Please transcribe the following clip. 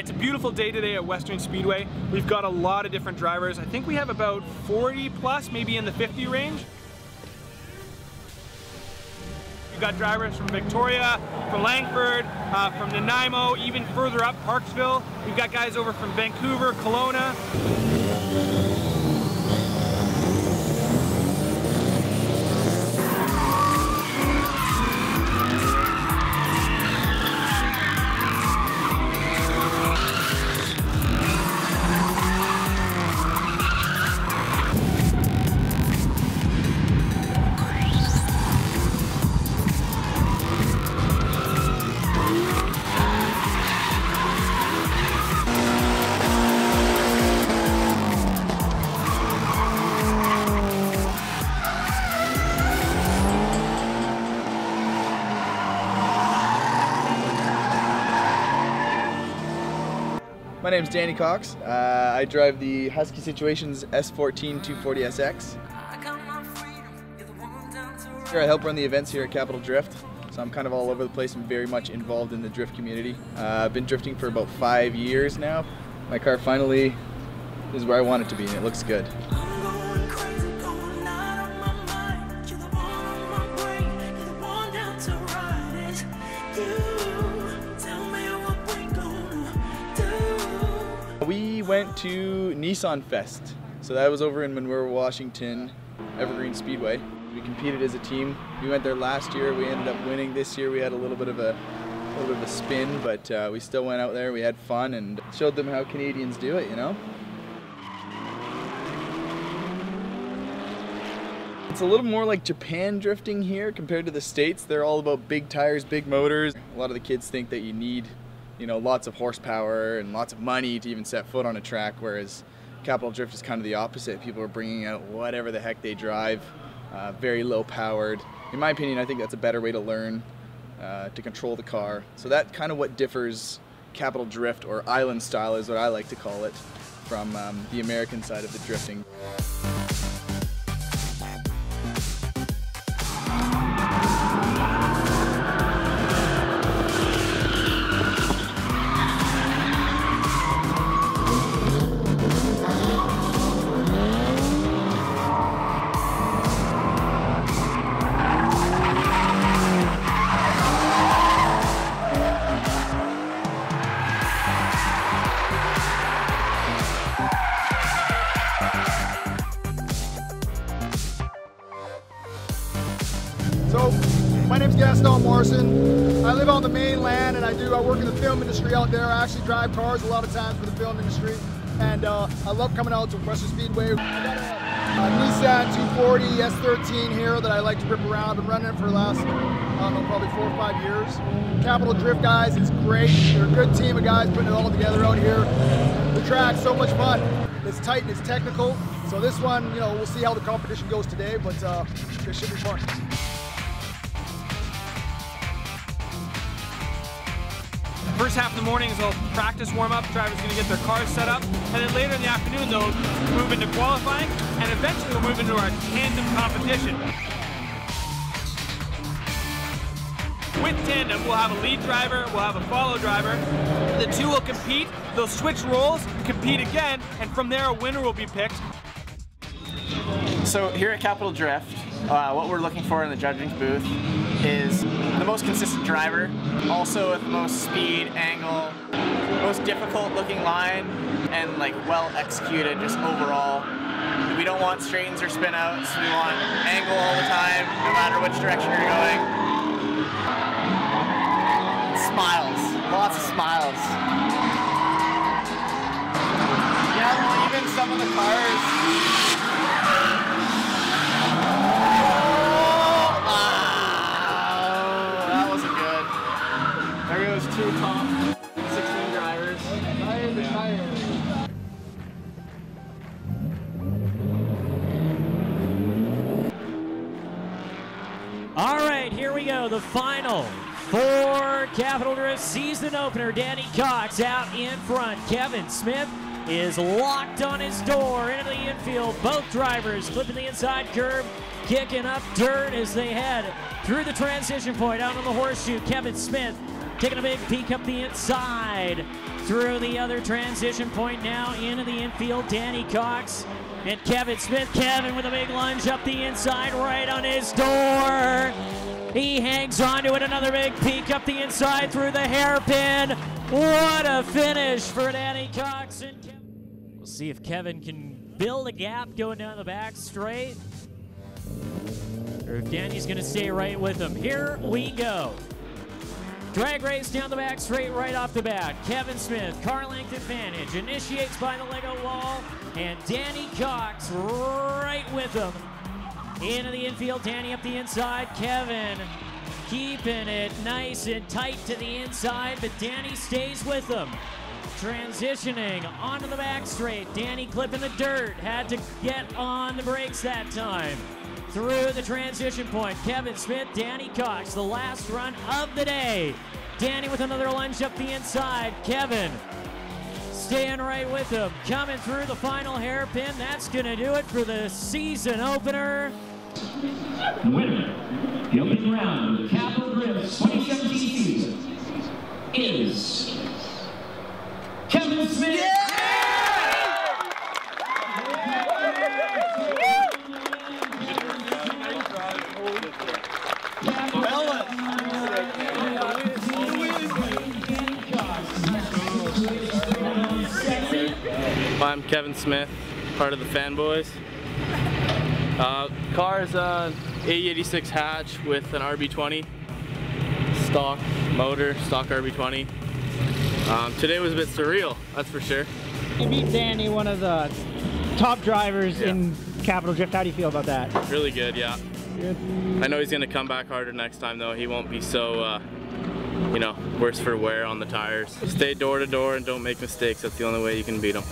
It's a beautiful day today at Western Speedway. We've got a lot of different drivers. I think we have about 40 plus, maybe in the 50 range. We've got drivers from Victoria, from Langford, from Nanaimo, even further up, Parksville. We've got guys over from Vancouver, Kelowna. My name's Danny Cox. I drive the Husky Situations S14 240SX. Here I help run the events here at Capital Drift, so I'm kind of all over the place and very much involved in the drift community. I've been drifting for about 5 years now. My car finally is where I want it to be and it looks good. We went to Nissan Fest, so that was over in Vancouver, Washington, Evergreen Speedway. We competed as a team. We went there last year. We ended up winning. This year we had a little bit of a spin, but we still went out there. We had fun and showed them how Canadians do it, you know. It's a little more like Japan drifting here compared to the States. They're all about big tires, big motors. A lot of the kids think that you need, you know, lots of horsepower and lots of money to even set foot on a track, whereas Capital Drift is kind of the opposite. People are bringing out whatever the heck they drive, very low powered. In my opinion, I think that's a better way to learn to control the car. So that kind of what differs Capital Drift, or island style is what I like to call it, from the American side of the drifting. So, my name's Gaston Morrison. I live on the mainland and I work in the film industry out there. I actually drive cars a lot of times for the film industry. And I love coming out to Western Speedway. I got a Nissan 240 S13 here that I like to rip around. I've been running it for the last, I don't know, probably 4 or 5 years. Capital Drift guys, it's great. They're a good team of guys putting it all together out here. The track's so much fun. It's tight and it's technical. So this one, you know, we'll see how the competition goes today, but it should be fun. First half of the morning is a little practice warm-up. Drivers are going to get their cars set up, and then later in the afternoon they'll move into qualifying, and eventually we'll move into our tandem competition. With tandem, we'll have a lead driver, we'll have a follow driver. The two will compete, they'll switch roles, compete again, and from there a winner will be picked. So here at Capital Drift, what we're looking for in the judging booth is the most consistent driver, also with the most speed, angle, most difficult looking line, and like well executed just overall. We don't want straightens or spin outs, we want angle all the time, no matter which direction you're going. Smiles, lots of smiles. Yeah, well, even some of the cars, two top 16 drivers. All right, here we go. The final for Capital Drift season opener. Danny Cox out in front. Kevin Smith is locked on his door into the infield. Both drivers flipping the inside curve, kicking up dirt as they head through the transition point out on the horseshoe. Kevin Smith taking a big peek up the inside. Through the other transition point now into the infield, Danny Cox and Kevin Smith. Kevin with a big lunge up the inside, right on his door. He hangs on to it, another big peek up the inside through the hairpin. What a finish for Danny Cox and Kevin. We'll see if Kevin can build a gap going down the back straight, or if Danny's gonna stay right with him. Here we go. Drag race down the back straight right off the bat. Kevin Smith, car length advantage, initiates by the Lego wall, and Danny Cox right with him. Into the infield, Danny up the inside. Kevin keeping it nice and tight to the inside, but Danny stays with him. Transitioning onto the back straight. Danny clipping the dirt, had to get on the brakes that time. Through the transition point, Kevin Smith, Danny Cox, the last run of the day. Danny with another lunge up the inside. Kevin staying right with him. Coming through the final hairpin. That's going to do it for the season opener. The winner, the opening round of the Capital Drift 2017 season is Kevin Smith. Yeah! I'm Kevin Smith, part of the Fanboyz. Car is an 8086 hatch with an RB20, stock motor, stock RB20. Today was a bit surreal, that's for sure. You beat Danny, one of the top drivers in Capital Drift. How do you feel about that? Really good, yeah. Good. I know he's going to come back harder next time though. He won't be so, you know, worse for wear on the tires. Stay door to door and don't make mistakes. That's the only way you can beat him.